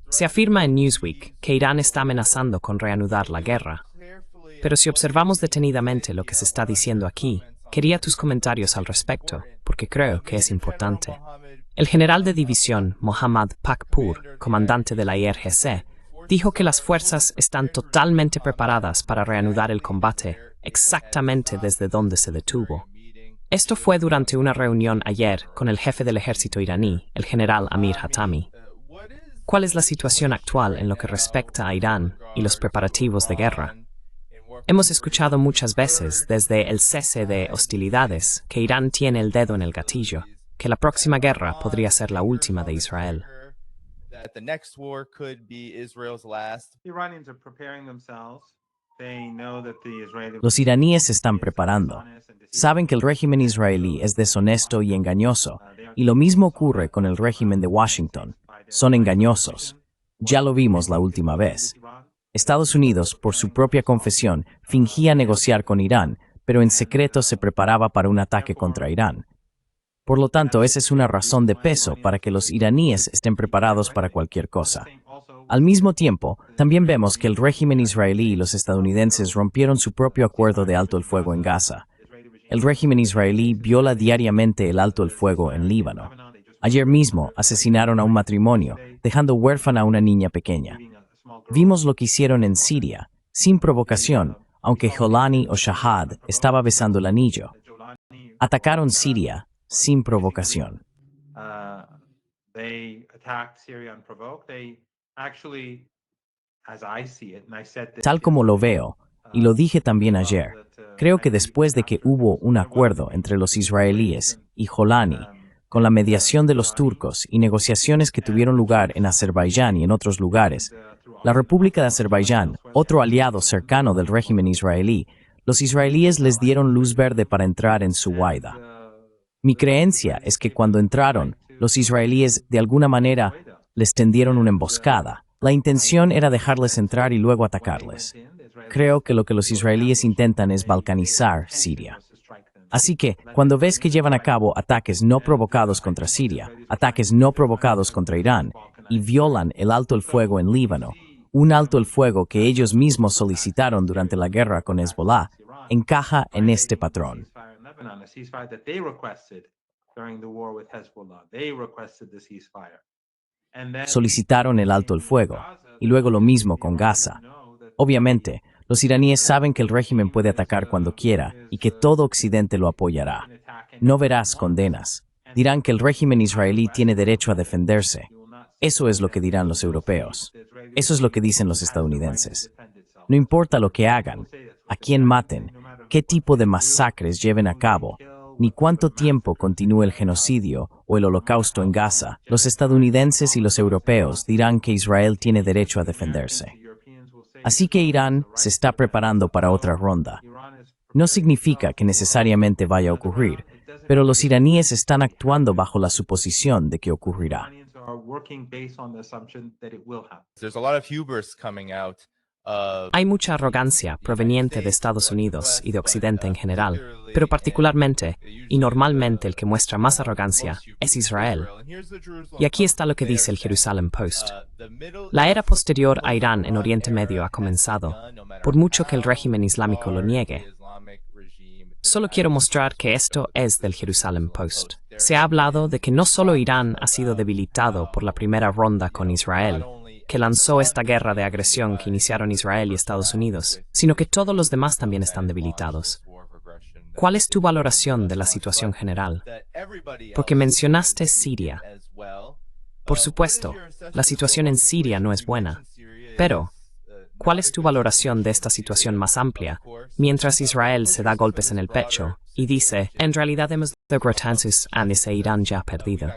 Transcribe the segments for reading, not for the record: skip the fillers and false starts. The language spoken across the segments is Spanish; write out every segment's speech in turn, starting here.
Se afirma en Newsweek que Irán está amenazando con reanudar la guerra. Pero si observamos detenidamente lo que se está diciendo aquí, quería tus comentarios al respecto, porque creo que es importante. El general de división Mohammad Pakpur, comandante de la IRGC, dijo que las fuerzas están totalmente preparadas para reanudar el combate exactamente desde donde se detuvo. Esto fue durante una reunión ayer con el jefe del ejército iraní, el general Amir Hatami. ¿Cuál es la situación actual en lo que respecta a Irán y los preparativos de guerra? Hemos escuchado muchas veces desde el cese de hostilidades que Irán tiene el dedo en el gatillo, que la próxima guerra podría ser la última de Israel. Los iraníes se están preparando. Saben que el régimen israelí es deshonesto y engañoso, y lo mismo ocurre con el régimen de Washington. Son engañosos. Ya lo vimos la última vez. Estados Unidos, por su propia confesión, fingía negociar con Irán, pero en secreto se preparaba para un ataque contra Irán. Por lo tanto, esa es una razón de peso para que los iraníes estén preparados para cualquier cosa. Al mismo tiempo, también vemos que el régimen israelí y los estadounidenses rompieron su propio acuerdo de alto el fuego en Gaza. El régimen israelí viola diariamente el alto el fuego en Líbano. Ayer mismo asesinaron a un matrimonio, dejando huérfana a una niña pequeña. Vimos lo que hicieron en Siria, sin provocación, aunque Jolani o Shahad estaba besando el anillo. Atacaron Siria sin provocación. Tal como lo veo, y lo dije también ayer, creo que después de que hubo un acuerdo entre los israelíes y Jolani, con la mediación de los turcos y negociaciones que tuvieron lugar en Azerbaiyán y en otros lugares, la República de Azerbaiyán, otro aliado cercano del régimen israelí, los israelíes les dieron luz verde para entrar en Suwaida. Mi creencia es que cuando entraron, los israelíes de alguna manera les tendieron una emboscada. La intención era dejarles entrar y luego atacarles. Creo que lo que los israelíes intentan es balcanizar Siria. Así que, cuando ves que llevan a cabo ataques no provocados contra Siria, ataques no provocados contra Irán, y violan el alto el fuego en Líbano, un alto el fuego que ellos mismos solicitaron durante la guerra con Hezbollah, encaja en este patrón. Solicitaron el alto el fuego, y luego lo mismo con Gaza. Obviamente, los iraníes saben que el régimen puede atacar cuando quiera y que todo Occidente lo apoyará. No verás condenas. Dirán que el régimen israelí tiene derecho a defenderse. Eso es lo que dirán los europeos. Eso es lo que dicen los estadounidenses. No importa lo que hagan, a quién maten, qué tipo de masacres lleven a cabo, ni cuánto tiempo continúe el genocidio o el holocausto en Gaza, los estadounidenses y los europeos dirán que Israel tiene derecho a defenderse. Así que Irán se está preparando para otra ronda. No significa que necesariamente vaya a ocurrir, pero los iraníes están actuando bajo la suposición de que ocurrirá. Hay mucha arrogancia proveniente de Estados Unidos y de Occidente en general, pero particularmente y normalmente el que muestra más arrogancia es Israel. Y aquí está lo que dice el Jerusalem Post. La era posterior a Irán en Oriente Medio ha comenzado, por mucho que el régimen islámico lo niegue. Solo quiero mostrar que esto es del Jerusalem Post. Se ha hablado de que no solo Irán ha sido debilitado por la primera ronda con Israel, que lanzó esta guerra de agresión que iniciaron Israel y Estados Unidos, sino que todos los demás también están debilitados. ¿Cuál es tu valoración de la situación general? Porque mencionaste Siria. Por supuesto, la situación en Siria no es buena, pero ¿cuál es tu valoración de esta situación más amplia, mientras Israel se da golpes en el pecho y dice, en realidad hemos derrotado a ese Irán ya perdido?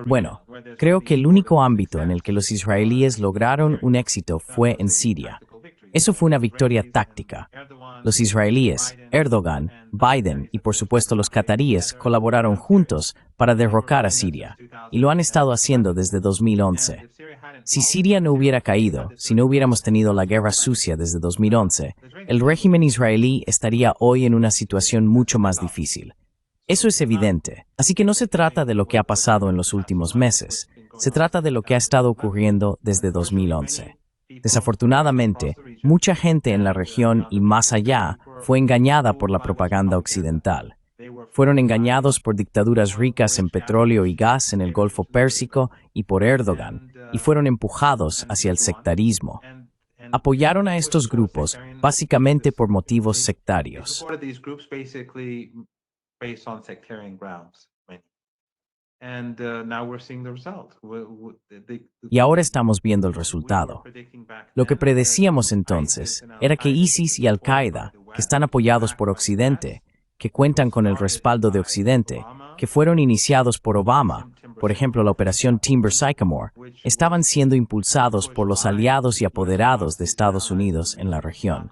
Bueno, creo que el único ámbito en el que los israelíes lograron un éxito fue en Siria. Eso fue una victoria táctica. Los israelíes, Erdogan, Biden y por supuesto los cataríes colaboraron juntos para derrocar a Siria, y lo han estado haciendo desde 2011. Si Siria no hubiera caído, si no hubiéramos tenido la guerra sucia desde 2011, el régimen israelí estaría hoy en una situación mucho más difícil. Eso es evidente. Así que no se trata de lo que ha pasado en los últimos meses, se trata de lo que ha estado ocurriendo desde 2011. Desafortunadamente, mucha gente en la región y más allá fue engañada por la propaganda occidental. Fueron engañados por dictaduras ricas en petróleo y gas en el Golfo Pérsico y por Erdogan, y fueron empujados hacia el sectarismo. Apoyaron a estos grupos básicamente por motivos sectarios. Y ahora estamos viendo el resultado. Lo que predecíamos entonces era que ISIS y Al-Qaeda, que están apoyados por Occidente, que cuentan con el respaldo de Occidente, que fueron iniciados por Obama, por ejemplo la operación Timber Sycamore, estaban siendo impulsados por los aliados y apoderados de Estados Unidos en la región.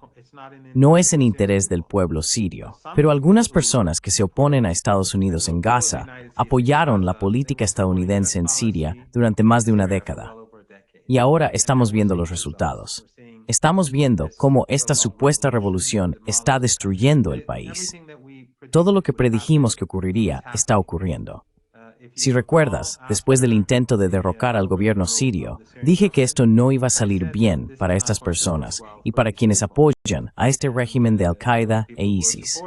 No es en interés del pueblo sirio, pero algunas personas que se oponen a Estados Unidos en Gaza apoyaron la política estadounidense en Siria durante más de una década. Y ahora estamos viendo los resultados. Estamos viendo cómo esta supuesta revolución está destruyendo el país. Todo lo que predijimos que ocurriría está ocurriendo. Si recuerdas, después del intento de derrocar al gobierno sirio, dije que esto no iba a salir bien para estas personas y para quienes apoyan a este régimen de Al-Qaeda e ISIS.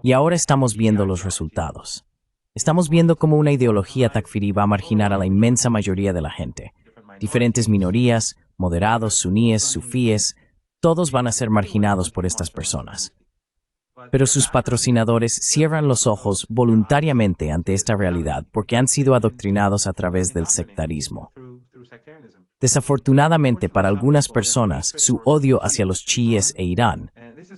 Y ahora estamos viendo los resultados. Estamos viendo cómo una ideología takfirí va a marginar a la inmensa mayoría de la gente. Diferentes minorías, moderados, suníes, sufíes, todos van a ser marginados por estas personas. Pero sus patrocinadores cierran los ojos voluntariamente ante esta realidad porque han sido adoctrinados a través del sectarismo. Desafortunadamente para algunas personas, su odio hacia los chiíes e Irán,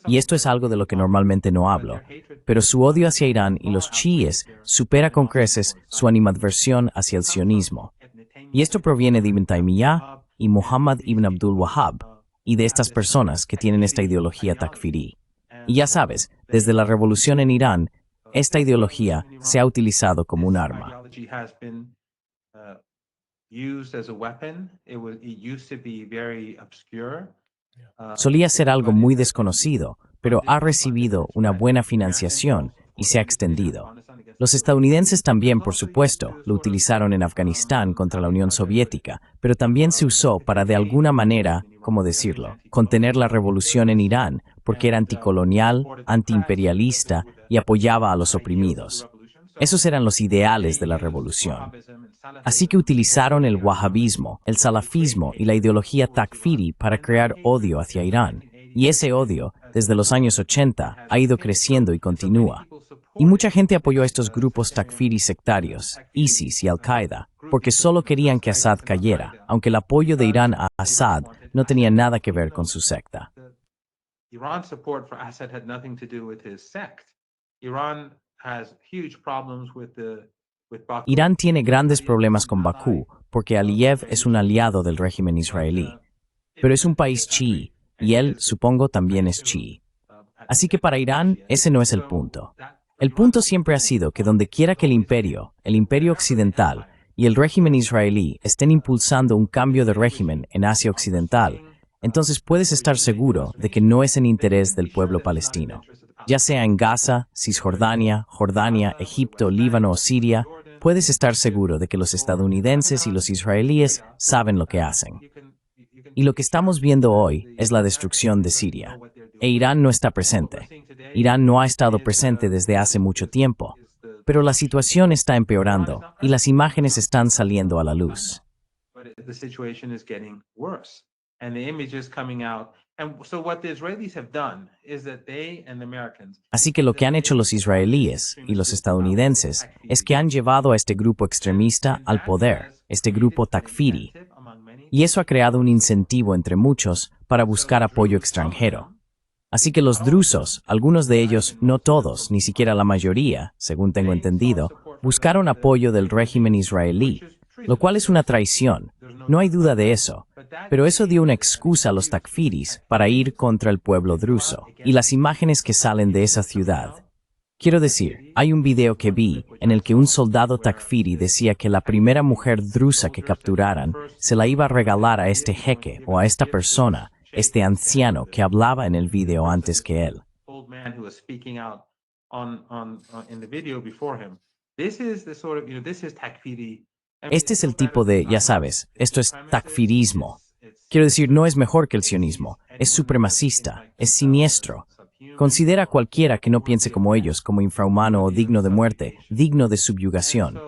y esto es algo de lo que normalmente no hablo, pero su odio hacia Irán y los chiíes supera con creces su animadversión hacia el sionismo. Y esto proviene de Ibn Taymiyyah y Muhammad ibn Abdul Wahhab, y de estas personas que tienen esta ideología takfirí. Y ya sabes, desde la revolución en Irán, esta ideología se ha utilizado como un arma. Solía ser algo muy desconocido, pero ha recibido una buena financiación y se ha extendido. Los estadounidenses también, por supuesto, lo utilizaron en Afganistán contra la Unión Soviética, pero también se usó para de alguna manera, ¿cómo decirlo?, contener la revolución en Irán, porque era anticolonial, antiimperialista y apoyaba a los oprimidos. Esos eran los ideales de la revolución. Así que utilizaron el wahabismo, el salafismo y la ideología takfiri para crear odio hacia Irán. Y ese odio, desde los años 80, ha ido creciendo y continúa. Y mucha gente apoyó a estos grupos takfiri sectarios, ISIS y Al-Qaeda, porque solo querían que Assad cayera, aunque el apoyo de Irán a Assad no tenía nada que ver con su secta. Irán tiene grandes problemas con Bakú porque Aliyev es un aliado del régimen israelí. Pero es un país chií, y él, supongo, también es chií. Así que para Irán, ese no es el punto. El punto siempre ha sido que donde quiera que el imperio occidental y el régimen israelí estén impulsando un cambio de régimen en Asia Occidental, entonces puedes estar seguro de que no es en interés del pueblo palestino. Ya sea en Gaza, Cisjordania, Jordania, Egipto, Líbano o Siria, puedes estar seguro de que los estadounidenses y los israelíes saben lo que hacen. Y lo que estamos viendo hoy es la destrucción de Siria. E Irán no está presente. Irán no ha estado presente desde hace mucho tiempo. Pero la situación está empeorando y las imágenes están saliendo a la luz. Así que lo que han hecho los israelíes y los estadounidenses es que han llevado a este grupo extremista al poder, este grupo takfiri. Y eso ha creado un incentivo entre muchos para buscar apoyo extranjero. Así que los drusos, algunos de ellos, no todos, ni siquiera la mayoría, según tengo entendido, buscaron apoyo del régimen israelí, lo cual es una traición, no hay duda de eso, pero eso dio una excusa a los takfiris para ir contra el pueblo druso, y las imágenes que salen de esa ciudad. Quiero decir, hay un video que vi en el que un soldado takfiri decía que la primera mujer drusa que capturaran se la iba a regalar a este jeque o a esta persona, este anciano que hablaba en el video antes que él. Este es el tipo de, ya sabes, esto es takfirismo. Quiero decir, no es mejor que el sionismo, es supremacista, es siniestro. Considera a cualquiera que no piense como ellos, como infrahumano o digno de muerte, digno de subyugación.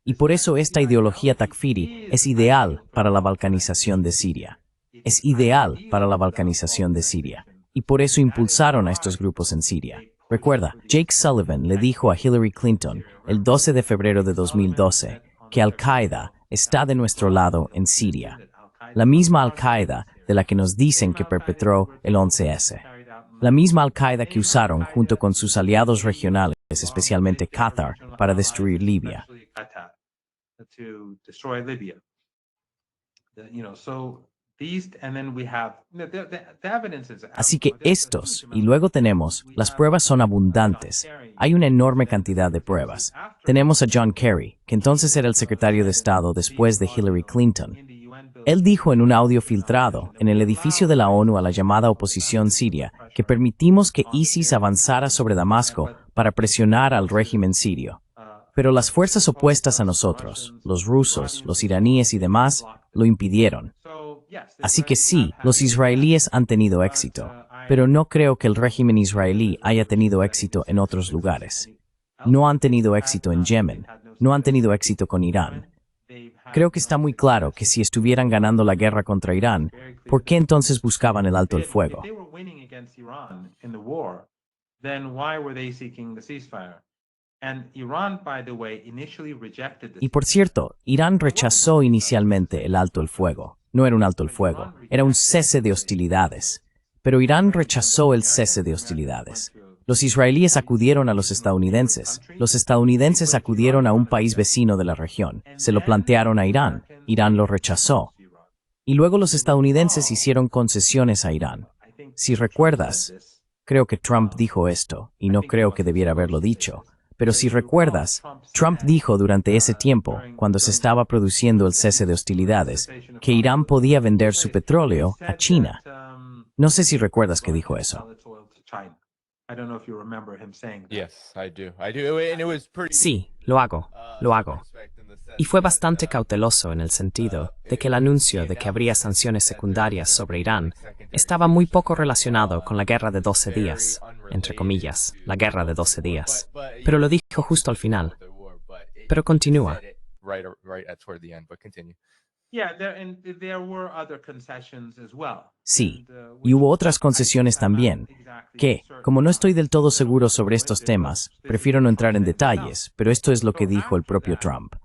Y por eso esta ideología takfiri es ideal para la balcanización de Siria. Es ideal para la balcanización de Siria. Y por eso impulsaron a estos grupos en Siria. Recuerda, Jake Sullivan le dijo a Hillary Clinton el 12 de febrero de 2012 que Al-Qaeda está de nuestro lado en Siria. La misma Al-Qaeda de la que nos dicen que perpetró el 11S. La misma Al-Qaeda que usaron junto con sus aliados regionales, especialmente Qatar, para destruir Libia. Así que estos, y luego tenemos, las pruebas son abundantes. Hay una enorme cantidad de pruebas. Tenemos a John Kerry, que entonces era el secretario de Estado después de Hillary Clinton. Él dijo en un audio filtrado en el edificio de la ONU a la llamada oposición siria que permitimos que ISIS avanzara sobre Damasco para presionar al régimen sirio. Pero las fuerzas opuestas a nosotros, los rusos, los iraníes y demás, lo impidieron. Así que sí, los israelíes han tenido éxito, pero no creo que el régimen israelí haya tenido éxito en otros lugares. No han tenido éxito en Yemen, no han tenido éxito con Irán. Creo que está muy claro que si estuvieran ganando la guerra contra Irán, ¿por qué entonces buscaban el alto el fuego? Y por cierto, Irán rechazó inicialmente el alto el fuego. No era un alto el fuego, era un cese de hostilidades. Pero Irán rechazó el cese de hostilidades. Los israelíes acudieron a los estadounidenses acudieron a un país vecino de la región, se lo plantearon a Irán, Irán lo rechazó. Y luego los estadounidenses hicieron concesiones a Irán. Si recuerdas, creo que Trump dijo esto, y no creo que debiera haberlo dicho, pero si recuerdas, Trump dijo durante ese tiempo, cuando se estaba produciendo el cese de hostilidades, que Irán podía vender su petróleo a China. No sé si recuerdas que dijo eso. Sí, lo hago. Y fue bastante cauteloso en el sentido de que el anuncio de que habría sanciones secundarias sobre Irán estaba muy poco relacionado con la guerra de 12 días, entre comillas, la guerra de 12 días. Pero lo dijo justo al final. Pero continúa. Sí, y hubo otras concesiones también, que, como no estoy del todo seguro sobre estos temas, prefiero no entrar en detalles, pero esto es lo que dijo el propio Trump.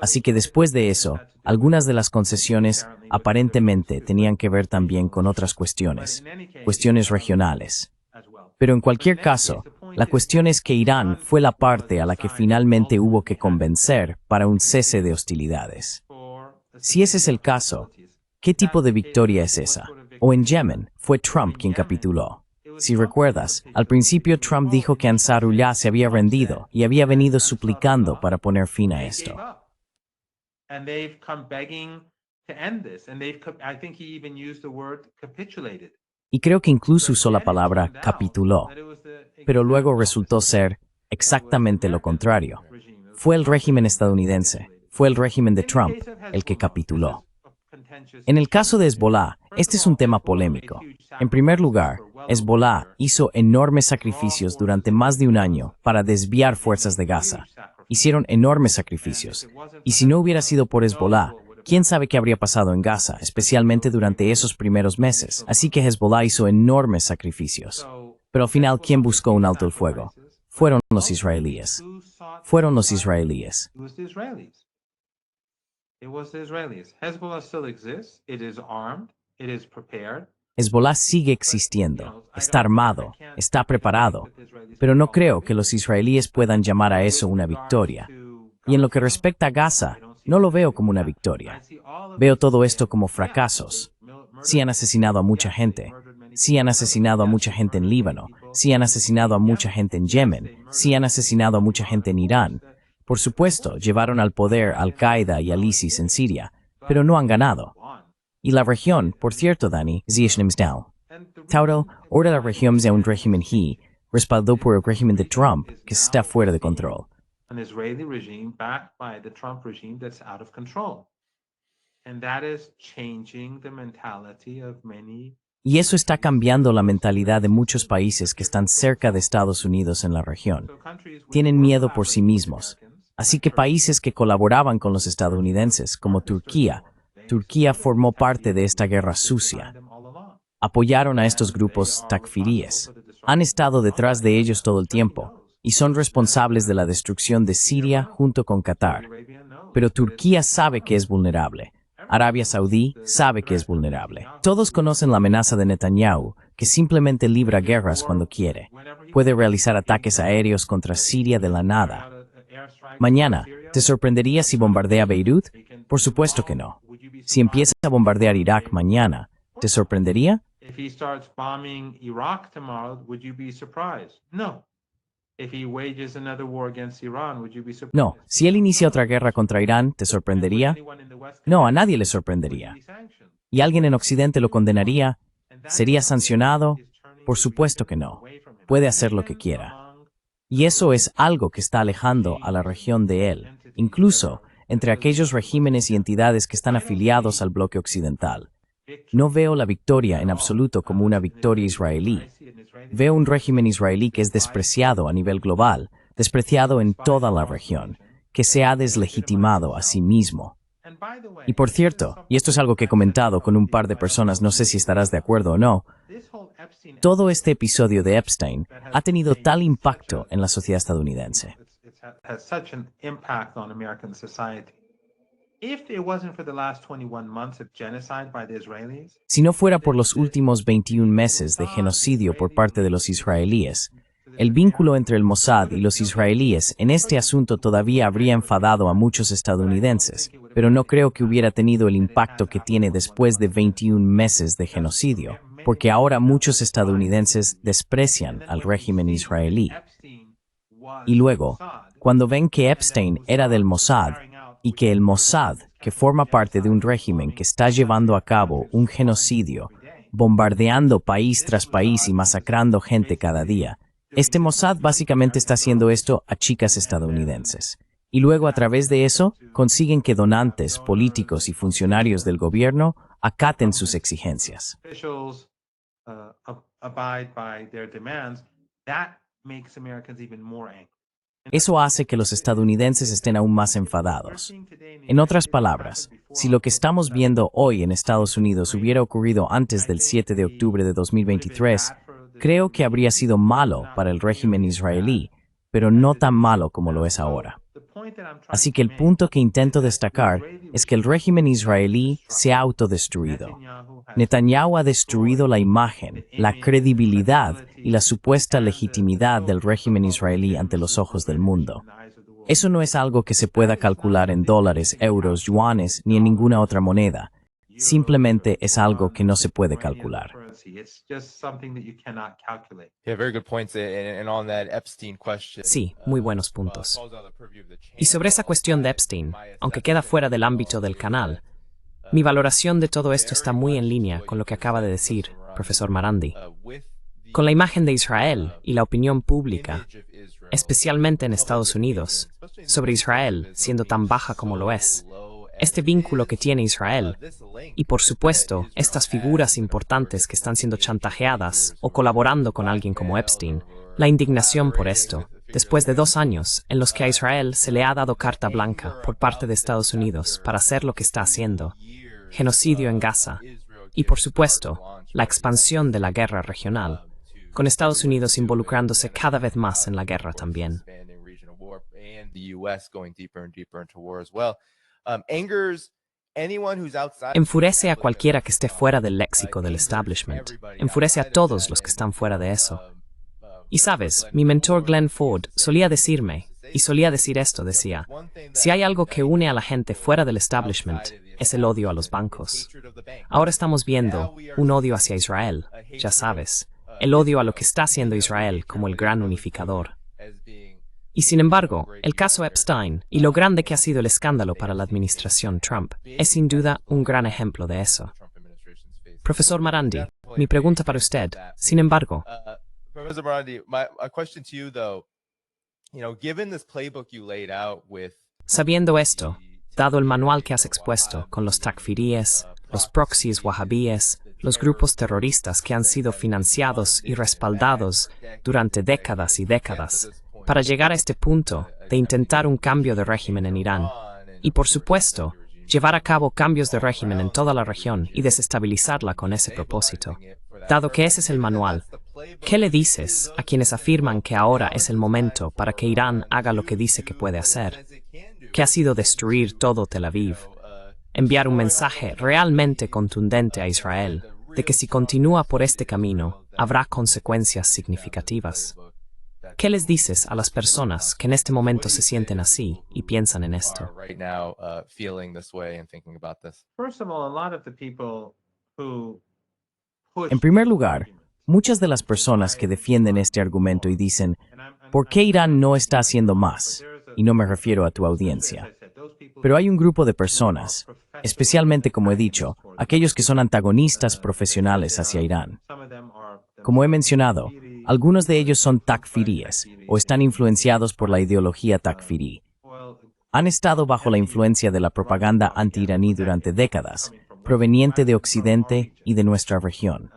Así que después de eso, algunas de las concesiones aparentemente tenían que ver también con otras cuestiones regionales. Pero en cualquier caso, la cuestión es que Irán fue la parte a la que finalmente hubo que convencer para un cese de hostilidades. Si ese es el caso, ¿qué tipo de victoria es esa? O en Yemen, fue Trump quien capituló. Si recuerdas, al principio Trump dijo que Ansarullah se había rendido y había venido suplicando para poner fin a esto. Y creo que incluso usó la palabra capituló, pero luego resultó ser exactamente lo contrario. Fue el régimen estadounidense, fue el régimen de Trump el que capituló. En el caso de Hezbollah, este es un tema polémico. En primer lugar, Hezbollah hizo enormes sacrificios durante más de un año para desviar fuerzas de Gaza. Hicieron enormes sacrificios. Y si no hubiera sido por Hezbollah, quién sabe qué habría pasado en Gaza, especialmente durante esos primeros meses. Así que Hezbollah hizo enormes sacrificios. Pero al final, ¿quién buscó un alto el fuego? Fueron los israelíes. Fueron los israelíes. Hezbollah sigue existiendo, está armado, está preparado, pero no creo que los israelíes puedan llamar a eso una victoria. Y en lo que respecta a Gaza, no lo veo como una victoria. Veo todo esto como fracasos. Sí han asesinado a mucha gente. Sí han asesinado a mucha gente en Líbano. Sí han asesinado a mucha gente en Yemen. Sí han asesinado a mucha gente en Irán. Por supuesto, llevaron al poder Al-Qaeda y al ISIS en Siria, pero no han ganado. Y la región, por cierto, Dani, down. Tauro, ahora la región de un régimen respaldó por el régimen de Trump, que está fuera de control. An Israeli regime backed by the Trump regime that's out of control. And that is changing the mentality of many. Y eso está cambiando la mentalidad de muchos países que están cerca de Estados Unidos en la región. Tienen miedo por sí mismos. Así que países que colaboraban con los estadounidenses, como Turquía formó parte de esta guerra sucia. Apoyaron a estos grupos takfiríes. Han estado detrás de ellos todo el tiempo y son responsables de la destrucción de Siria junto con Qatar. Pero Turquía sabe que es vulnerable. Arabia Saudí sabe que es vulnerable. Todos conocen la amenaza de Netanyahu, que simplemente libra guerras cuando quiere. Puede realizar ataques aéreos contra Siria de la nada. Mañana, ¿te sorprendería si bombardea Beirut? Por supuesto que no. Si empieza a bombardear Irak mañana, ¿te sorprendería? If he starts bombing Iraq tomorrow, would you be surprised? No. If he wages another war against Iran, would you be surprised? No. Si él inicia otra guerra contra Irán, ¿te sorprendería? No, a nadie le sorprendería. ¿Y alguien en Occidente lo condenaría? ¿Sería sancionado? Por supuesto que no. Puede hacer lo que quiera. Y eso es algo que está alejando a la región de él, incluso entre aquellos regímenes y entidades que están afiliados al bloque occidental. No veo la victoria en absoluto como una victoria israelí. Veo un régimen israelí que es despreciado a nivel global, despreciado en toda la región, que se ha deslegitimado a sí mismo. Y por cierto, y esto es algo que he comentado con un par de personas, no sé si estarás de acuerdo o no, todo este episodio de Epstein ha tenido tal impacto en la sociedad estadounidense. Si no fuera por los últimos 21 meses de genocidio por parte de los israelíes, el vínculo entre el Mossad y los israelíes en este asunto todavía habría enfadado a muchos estadounidenses, pero no creo que hubiera tenido el impacto que tiene después de 21 meses de genocidio, porque ahora muchos estadounidenses desprecian al régimen israelí. Y luego, cuando ven que Epstein era del Mossad, y que el Mossad, que forma parte de un régimen que está llevando a cabo un genocidio, bombardeando país tras país y masacrando gente cada día, este Mossad básicamente está haciendo esto a chicas estadounidenses. Y luego a través de eso, consiguen que donantes, políticos y funcionarios del gobierno acaten sus exigencias. Eso hace que los estadounidenses estén aún más enfadados. En otras palabras, si lo que estamos viendo hoy en Estados Unidos hubiera ocurrido antes del 7 de octubre de 2023, creo que habría sido malo para el régimen israelí, pero no tan malo como lo es ahora. Así que el punto que intento destacar es que el régimen israelí se ha autodestruido. Netanyahu ha destruido la imagen, la credibilidad y la supuesta legitimidad del régimen israelí ante los ojos del mundo. Eso no es algo que se pueda calcular en dólares, euros, yuanes ni en ninguna otra moneda. Simplemente es algo que no se puede calcular. Sí, muy buenos puntos. Y sobre esa cuestión de Epstein, aunque queda fuera del ámbito del canal, mi valoración de todo esto está muy en línea con lo que acaba de decir, profesor Marandi. Con la imagen de Israel y la opinión pública, especialmente en Estados Unidos, sobre Israel siendo tan baja como lo es, este vínculo que tiene Israel, y por supuesto, estas figuras importantes que están siendo chantajeadas o colaborando con alguien como Epstein, la indignación por esto, después de 2 años en los que a Israel se le ha dado carta blanca por parte de Estados Unidos para hacer lo que está haciendo, genocidio en Gaza, y por supuesto, la expansión de la guerra regional, con Estados Unidos involucrándose cada vez más en la guerra también. Enfurece a cualquiera que esté fuera del léxico del establishment. Enfurece a todos los que están fuera de eso. Y sabes, mi mentor Glenn Ford solía decirme, Y solía decir esto, decía, si hay algo que une a la gente fuera del establishment, es el odio a los bancos. Ahora estamos viendo un odio hacia Israel, ya sabes, el odio a lo que está haciendo Israel como el gran unificador. Y sin embargo, el caso Epstein y lo grande que ha sido el escándalo para la administración Trump es sin duda un gran ejemplo de eso. Profesor Marandi, mi pregunta para usted, sin embargo, Professor Marandi, a question to you though, given this playbook you laid out with sabiendo esto, dado el manual que has expuesto con los takfiríes, los proxies wahhabíes, los grupos terroristas que han sido financiados y respaldados durante décadas y décadas, para llegar a este punto de intentar un cambio de régimen en Irán, y por supuesto, llevar a cabo cambios de régimen en toda la región y desestabilizarla con ese propósito. Dado que ese es el manual, ¿qué le dices a quienes afirman que ahora es el momento para que Irán haga lo que dice que puede hacer? Que ha sido destruir todo Tel Aviv. Enviar un mensaje realmente contundente a Israel de que si continúa por este camino, habrá consecuencias significativas. ¿Qué les dices a las personas que en este momento se sienten así y piensan en esto? En primer lugar, muchas de las personas que defienden este argumento y dicen, ¿por qué Irán no está haciendo más? Y no me refiero a tu audiencia. Pero hay un grupo de personas, especialmente como he dicho, aquellos que son antagonistas profesionales hacia Irán. Como he mencionado, algunos de ellos son takfiríes o están influenciados por la ideología takfirí. Han estado bajo la influencia de la propaganda anti-iraní durante décadas, proveniente de Occidente y de nuestra región.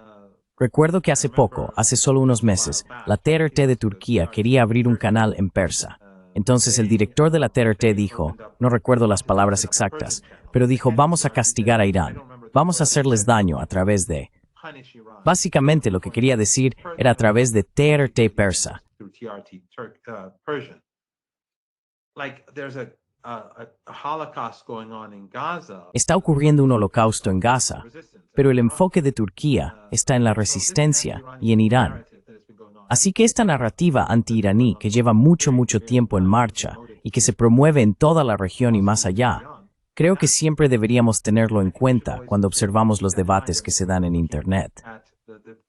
Recuerdo que hace poco, hace solo unos meses, la TRT de Turquía quería abrir un canal en persa. Entonces el director de la TRT dijo, no recuerdo las palabras exactas, pero dijo, vamos a castigar a Irán, vamos a hacerles daño a través de... Básicamente lo que quería decir era a través de TRT persa. Está ocurriendo un holocausto en Gaza, pero el enfoque de Turquía está en la resistencia y en Irán. Así que esta narrativa anti-iraní que lleva mucho tiempo en marcha y que se promueve en toda la región y más allá, creo que siempre deberíamos tenerlo en cuenta cuando observamos los debates que se dan en Internet.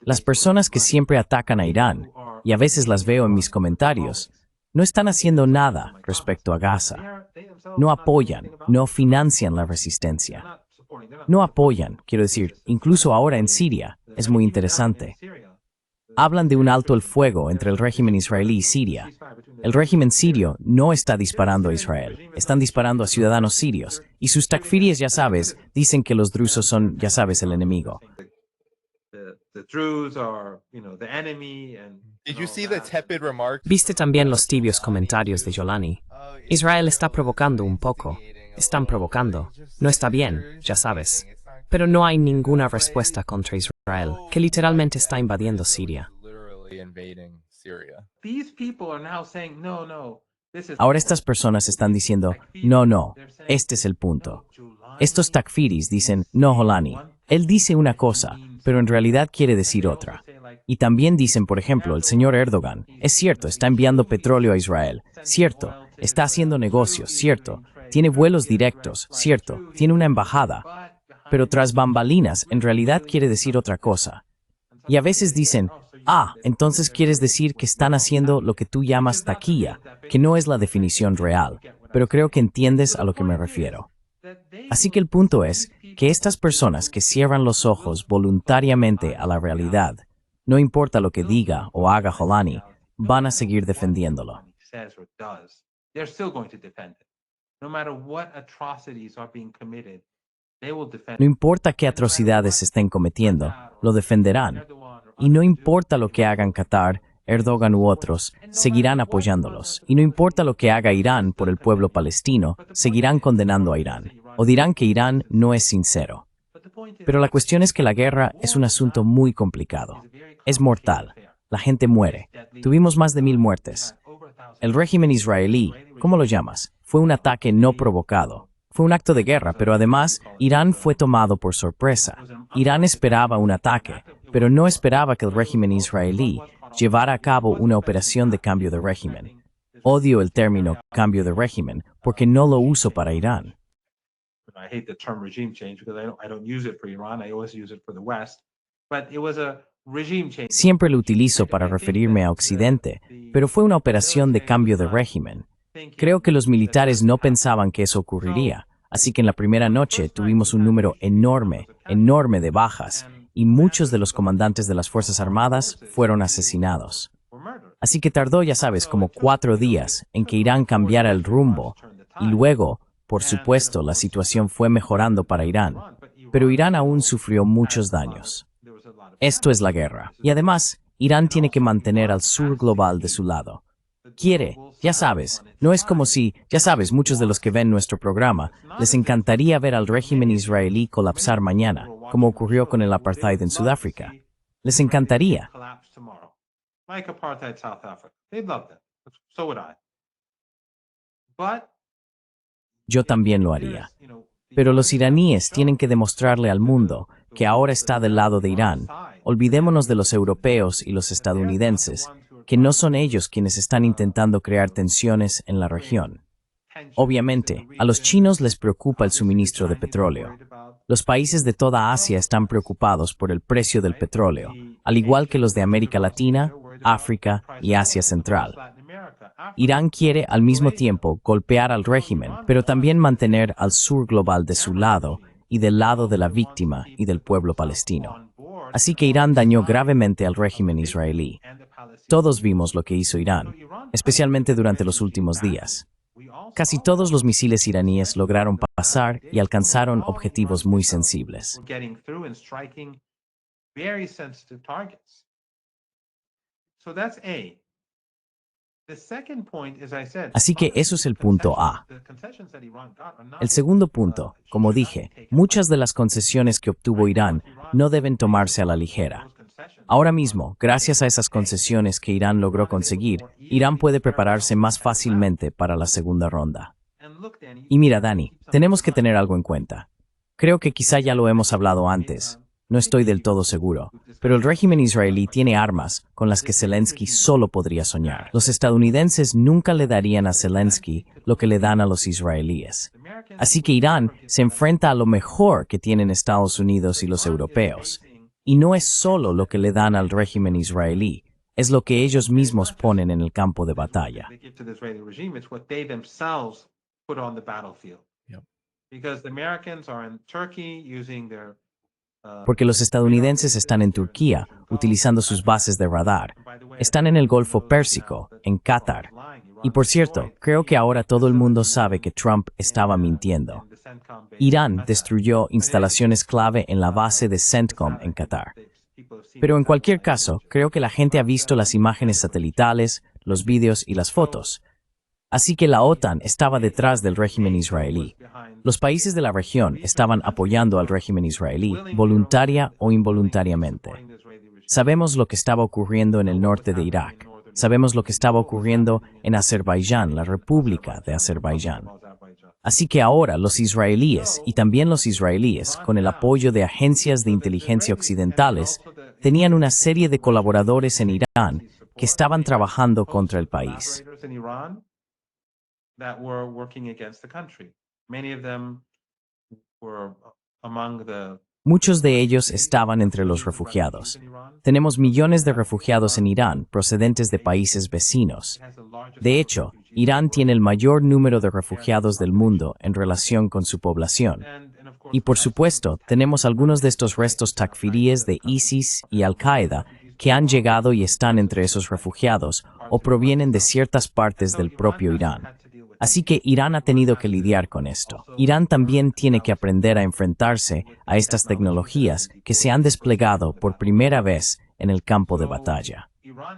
Las personas que siempre atacan a Irán, y a veces las veo en mis comentarios, no están haciendo nada respecto a Gaza. No apoyan, no financian la resistencia. No apoyan, quiero decir, incluso ahora en Siria, es muy interesante. Hablan de un alto el fuego entre el régimen israelí y Siria. El régimen sirio no está disparando a Israel, están disparando a ciudadanos sirios, y sus takfiríes, ya sabes, dicen que los drusos son, ya sabes, el enemigo. ¿Viste también los tibios comentarios de Yolani? Israel está provocando un poco. Están provocando. No está bien, ya sabes. Pero no hay ninguna respuesta contra Israel, que literalmente está invadiendo Siria. Ahora estas personas están diciendo, no, este es el punto. Estos takfiris dicen, no, Jolani, él dice una cosa, pero en realidad quiere decir otra. Y también dicen, por ejemplo, el señor Erdogan, es cierto, está enviando petróleo a Israel, cierto, está haciendo negocios, cierto, tiene vuelos directos, cierto, tiene una embajada, pero tras bambalinas en realidad quiere decir otra cosa. Y a veces dicen, entonces quieres decir que están haciendo lo que tú llamas taquilla, que no es la definición real, pero creo que entiendes a lo que me refiero. Así que el punto es que estas personas que cierran los ojos voluntariamente a la realidad, no importa lo que diga o haga Jolani, van a seguir defendiéndolo. No importa qué atrocidades se estén cometiendo, lo defenderán. Y no importa lo que hagan Qatar, Erdogan u otros, seguirán apoyándolos. Y no importa lo que haga Irán por el pueblo palestino, seguirán condenando a Irán. O dirán que Irán no es sincero. Pero la cuestión es que la guerra es un asunto muy complicado. Es mortal. La gente muere. Tuvimos más de 1000 muertes. El régimen israelí, ¿cómo lo llamas? Fue un ataque no provocado. Fue un acto de guerra, pero además, Irán fue tomado por sorpresa. Irán esperaba un ataque, pero no esperaba que el régimen israelí llevara a cabo una operación de cambio de régimen. Odio el término cambio de régimen porque no lo uso para Irán. I hate the term regime change because I don't use it for Iran. I always use it for the West. But it was a regime change. Siempre lo utilizo para referirme a Occidente, pero fue una operación de cambio de régimen. Creo que los militares no pensaban que eso ocurriría, así que en la primera noche tuvimos un número enorme de bajas, y muchos de los comandantes de las Fuerzas Armadas fueron asesinados. Así que tardó, ya sabes, como 4 días en que Irán cambiara el rumbo, y luego, por supuesto, la situación fue mejorando para Irán, pero Irán aún sufrió muchos daños. Esto es la guerra, y además, Irán tiene que mantener al sur global de su lado. Quiere, ya sabes, no es como si, ya sabes, muchos de los que ven nuestro programa, les encantaría ver al régimen israelí colapsar mañana, como ocurrió con el apartheid en Sudáfrica. Les encantaría. Like apartheid South Africa. They'd love that. So would I. But Yo también lo haría. Pero los iraníes tienen que demostrarle al mundo que ahora está del lado de Irán. Olvidémonos de los europeos y los estadounidenses, que no son ellos quienes están intentando crear tensiones en la región. Obviamente, a los chinos les preocupa el suministro de petróleo. Los países de toda Asia están preocupados por el precio del petróleo, al igual que los de América Latina, África y Asia Central. Irán quiere al mismo tiempo golpear al régimen, pero también mantener al sur global de su lado y del lado de la víctima y del pueblo palestino. Así que Irán dañó gravemente al régimen israelí. Todos vimos lo que hizo Irán, especialmente durante los últimos días. Casi todos los misiles iraníes lograron pasar y alcanzaron objetivos muy sensibles. Así que eso es el punto A. El segundo punto, como dije, muchas de las concesiones que obtuvo Irán no deben tomarse a la ligera. Ahora mismo, gracias a esas concesiones que Irán logró conseguir, Irán puede prepararse más fácilmente para la segunda ronda. Y mira, Dani, tenemos que tener algo en cuenta. Creo que quizá ya lo hemos hablado antes. No estoy del todo seguro, pero el régimen israelí tiene armas con las que Zelensky solo podría soñar. Los estadounidenses nunca le darían a Zelensky lo que le dan a los israelíes. Así que Irán se enfrenta a lo mejor que tienen Estados Unidos y los europeos. Y no es solo lo que le dan al régimen israelí, es lo que ellos mismos ponen en el campo de batalla. Porque los estadounidenses están en Turquía, utilizando sus bases de radar. Están en el Golfo Pérsico, en Qatar. Y por cierto, creo que ahora todo el mundo sabe que Trump estaba mintiendo. Irán destruyó instalaciones clave en la base de CENTCOM en Qatar. Pero en cualquier caso, creo que la gente ha visto las imágenes satelitales, los vídeos y las fotos. Así que la OTAN estaba detrás del régimen israelí. Los países de la región estaban apoyando al régimen israelí, voluntaria o involuntariamente. Sabemos lo que estaba ocurriendo en el norte de Irak. Sabemos lo que estaba ocurriendo en Azerbaiyán, la República de Azerbaiyán. Así que ahora los israelíes, y también los israelíes, con el apoyo de agencias de inteligencia occidentales, tenían una serie de colaboradores en Irán que estaban trabajando contra el país. Muchos de ellos estaban entre los refugiados. Tenemos millones de refugiados en Irán procedentes de países vecinos. De hecho, Irán tiene el mayor número de refugiados del mundo en relación con su población. Y por supuesto, tenemos algunos de estos restos takfiríes de ISIS y Al-Qaeda que han llegado y están entre esos refugiados o provienen de ciertas partes del propio Irán. Así que Irán ha tenido que lidiar con esto. Irán también tiene que aprender a enfrentarse a estas tecnologías que se han desplegado por primera vez en el campo de batalla.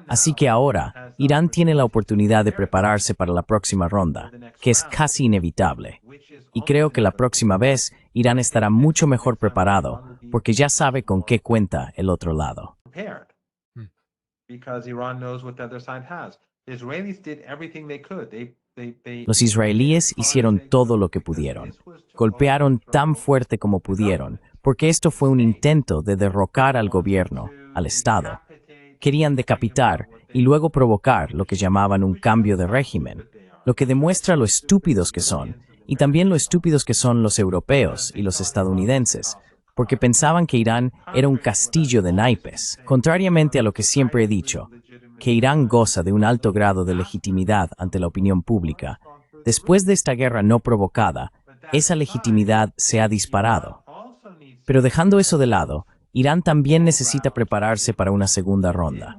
Así que ahora, Irán tiene la oportunidad de prepararse para la próxima ronda, que es casi inevitable. Y creo que la próxima vez, Irán estará mucho mejor preparado, porque ya sabe con qué cuenta el otro lado. Los israelíes hicieron todo lo que pudieron. Golpearon tan fuerte como pudieron, porque esto fue un intento de derrocar al gobierno, al Estado. Querían decapitar y luego provocar lo que llamaban un cambio de régimen, lo que demuestra lo estúpidos que son, y también lo estúpidos que son los europeos y los estadounidenses, porque pensaban que Irán era un castillo de naipes, contrariamente a lo que siempre he dicho, que Irán goza de un alto grado de legitimidad ante la opinión pública. Después de esta guerra no provocada, esa legitimidad se ha disparado. Pero dejando eso de lado, Irán también necesita prepararse para una segunda ronda.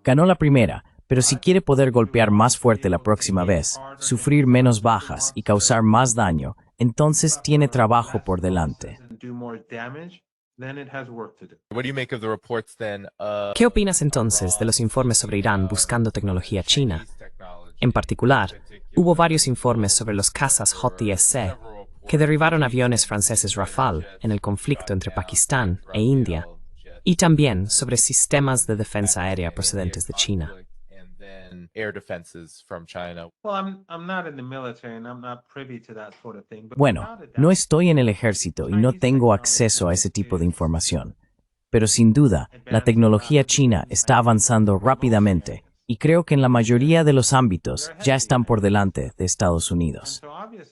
Ganó la primera, pero si quiere poder golpear más fuerte la próxima vez, sufrir menos bajas y causar más daño, entonces tiene trabajo por delante. What do you make of the reports then ¿Qué opinas entonces de los informes sobre Irán buscando tecnología china? En particular, hubo varios informes sobre los cazas JTSC que derribaron aviones franceses Rafale en el conflicto entre Pakistán e India, y también sobre sistemas de defensa aérea procedentes de China. air defenses from China? Bueno, no estoy en el ejército y no tengo acceso a ese tipo de información. Pero sin duda, la tecnología china está avanzando rápidamente y creo que en la mayoría de los ámbitos ya están por delante de Estados Unidos.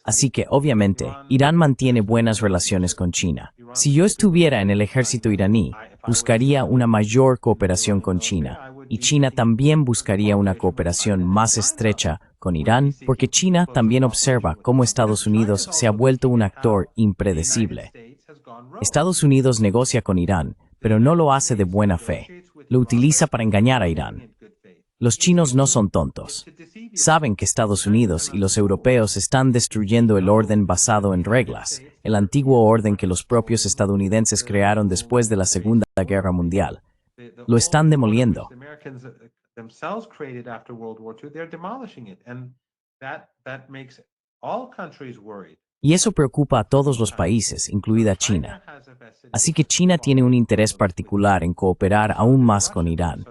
Así que, obviamente, Irán mantiene buenas relaciones con China. Si yo estuviera en el ejército iraní, buscaría una mayor cooperación con China, y China también buscaría una cooperación más estrecha con Irán, porque China también observa cómo Estados Unidos se ha vuelto un actor impredecible. Estados Unidos negocia con Irán, pero no lo hace de buena fe. Lo utiliza para engañar a Irán. Los chinos no son tontos. Saben que Estados Unidos y los europeos están destruyendo el orden basado en reglas, el antiguo orden que los propios estadounidenses crearon después de la Segunda Guerra Mundial. Lo están demoliendo. Y eso preocupa a todos los países, incluida China. Así que China tiene un interés particular en cooperar aún más con Irán.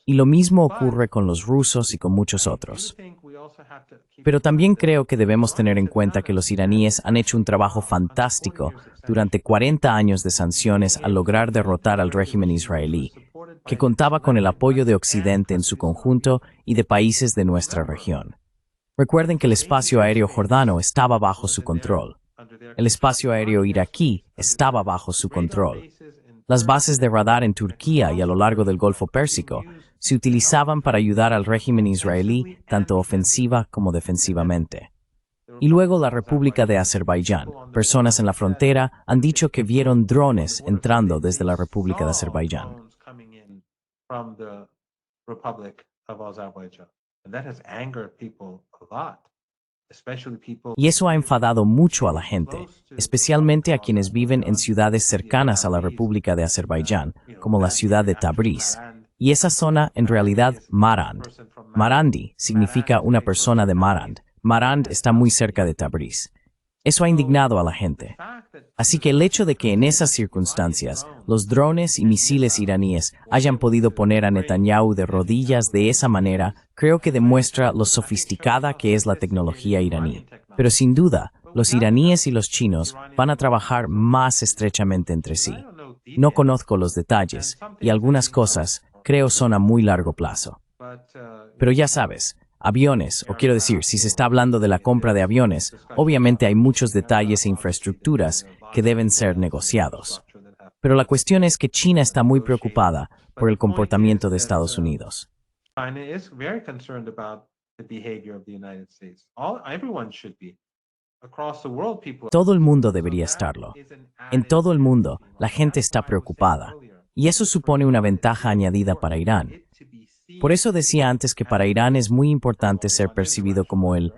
Y lo mismo ocurre con los rusos y con muchos otros. Pero también creo que debemos tener en cuenta que los iraníes han hecho un trabajo fantástico durante 40 años de sanciones al lograr derrotar al régimen israelí, que contaba con el apoyo de Occidente en su conjunto y de países de nuestra región. Recuerden que el espacio aéreo jordano estaba bajo su control. El espacio aéreo iraquí estaba bajo su control. Las bases de radar en Turquía y a lo largo del Golfo Pérsico se utilizaban para ayudar al régimen israelí tanto ofensiva como defensivamente. Y luego la República de Azerbaiyán. Personas en la frontera han dicho que vieron drones entrando desde la República de Azerbaiyán. Y eso ha enfadado mucho a la gente, especialmente a quienes viven en ciudades cercanas a la República de Azerbaiyán, como la ciudad de Tabriz. Y esa zona, en realidad, Marand. Marandi significa una persona de Marand. Marand está muy cerca de Tabriz. Eso ha indignado a la gente. Así que el hecho de que en esas circunstancias los drones y misiles iraníes hayan podido poner a Netanyahu de rodillas de esa manera, creo que demuestra lo sofisticada que es la tecnología iraní. Pero sin duda, los iraníes y los chinos van a trabajar más estrechamente entre sí. No conozco los detalles, y algunas cosas, creo, son a muy largo plazo. Pero ya sabes, aviones, o quiero decir, si se está hablando de la compra de aviones, obviamente hay muchos detalles e infraestructuras que deben ser negociados. Pero la cuestión es que China está muy preocupada por el comportamiento de Estados Unidos. Todo el mundo debería estarlo. En todo el mundo, la gente está preocupada. Y eso supone una ventaja añadida para Irán. Por eso decía antes que para Irán es muy importante ser percibido como en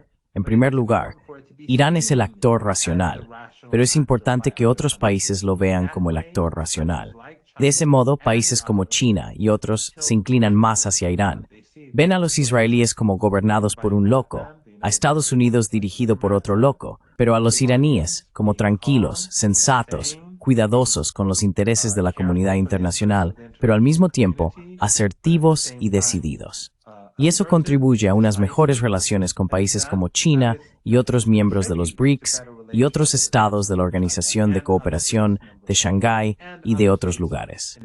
primer lugar, Irán es el actor racional, pero es importante que otros países lo vean como el actor racional. De ese modo, países como China y otros se inclinan más hacia Irán. Ven a los israelíes como gobernados por un loco, a Estados Unidos dirigido por otro loco, pero a los iraníes como tranquilos, sensatos, cuidadosos con los intereses de la comunidad internacional, pero al mismo tiempo asertivos y decididos. Y eso contribuye a unas mejores relaciones con países como China y otros miembros de los BRICS y otros estados de la Organización de Cooperación de Shanghái y de otros lugares.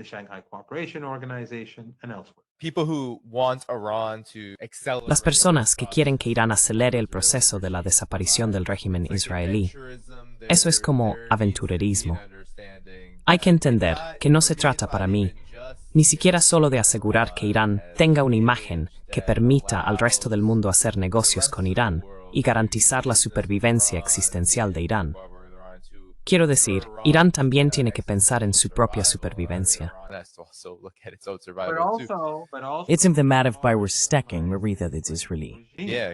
people who want Iran to accelerate Las personas que quieren que Irán acelere el proceso de la desaparición del régimen israelí, eso es como aventurerismo. Hay que entender que no se trata para mí ni siquiera solo de asegurar que Irán tenga una imagen que permita al resto del mundo hacer negocios con Irán y garantizar la supervivencia existencial de Irán. Quiero decir, Irán también tiene que pensar en su propia supervivencia. It's emblematic by Restekking Marita that's Israeli.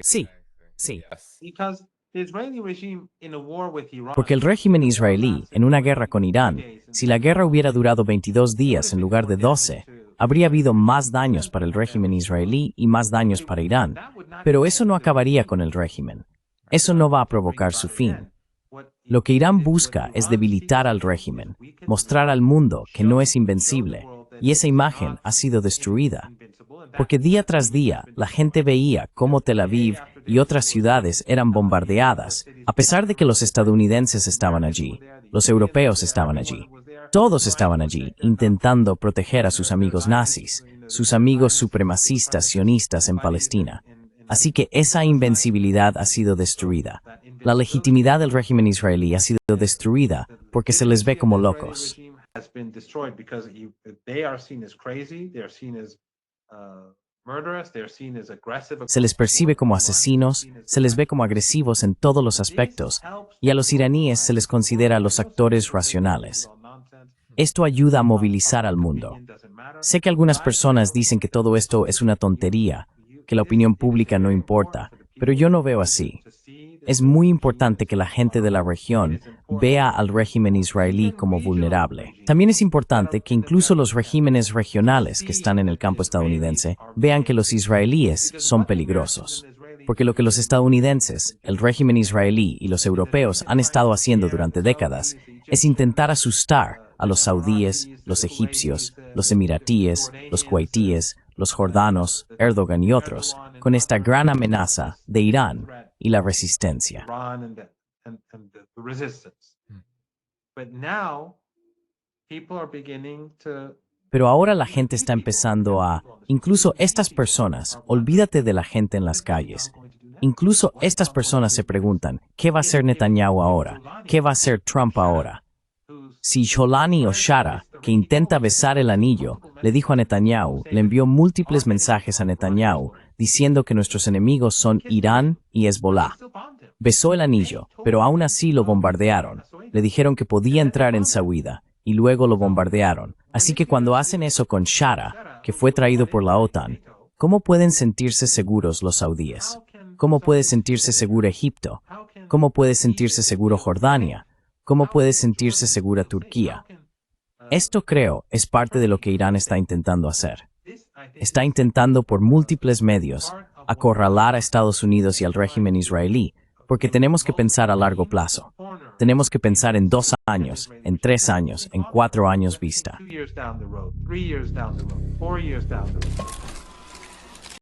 Sí, sí. Because the Israeli regime in a war with Iran, Porque el régimen israelí, en una guerra con Irán, si la guerra hubiera durado 22 días en lugar de 12, habría habido más daños para el régimen israelí y más daños para Irán. Pero eso no acabaría con el régimen. Eso no va a provocar su fin. Lo que Irán busca es debilitar al régimen, mostrar al mundo que no es invencible, y esa imagen ha sido destruida. Porque día tras día la gente veía cómo Tel Aviv y otras ciudades eran bombardeadas, a pesar de que los estadounidenses estaban allí, los europeos estaban allí. Todos estaban allí, intentando proteger a sus amigos nazis, sus amigos supremacistas sionistas en Palestina. Así que esa invencibilidad ha sido destruida. La legitimidad del régimen israelí ha sido destruida porque se les ve como locos. has been destroyed because they are seen as crazy, they are seen as murderous, they are seen as aggressive. Se les percibe como asesinos, se les ve como agresivos en todos los aspectos, y a los iraníes se les considera los actores racionales. Esto ayuda a movilizar al mundo. Sé que algunas personas dicen que todo esto es una tontería, que la opinión pública no importa, pero yo no veo así. Es muy importante que la gente de la región vea al régimen israelí como vulnerable. También es importante que incluso los regímenes regionales que están en el campo estadounidense vean que los israelíes son peligrosos. Porque lo que los estadounidenses, el régimen israelí y los europeos han estado haciendo durante décadas es intentar asustar a los saudíes, los egipcios, los emiratíes, los kuwaitíes, los jordanos, Erdogan y otros, con esta gran amenaza de Irán y la resistencia. Iran and the resistance. But now, people are beginning to Pero ahora la gente está empezando a, incluso estas personas, olvídate de la gente en las calles. Incluso estas personas se preguntan, ¿qué va a hacer Netanyahu ahora? ¿Qué va a hacer Trump ahora? Si Sholani o Shara, que intenta besar el anillo, le dijo a Netanyahu, le envió múltiples mensajes a Netanyahu diciendo que nuestros enemigos son Irán y Hezbollah. Besó el anillo, pero aún así lo bombardearon. Le dijeron que podía entrar en Saúida, y luego lo bombardearon. Así que cuando hacen eso con Shara, que fue traído por la OTAN, ¿cómo pueden sentirse seguros los saudíes? ¿Cómo puede sentirse seguro Egipto? ¿Cómo puede sentirse seguro Jordania? ¿Cómo puede sentirse segura Turquía? Esto, creo, es parte de lo que Irán está intentando hacer. Está intentando por múltiples medios acorralar a Estados Unidos y al régimen israelí, porque tenemos que pensar a largo plazo. Tenemos que pensar en 2 años, en 3 años, en 4 años vista. 2 years down the road, 3 years down the road, 4 years down the road.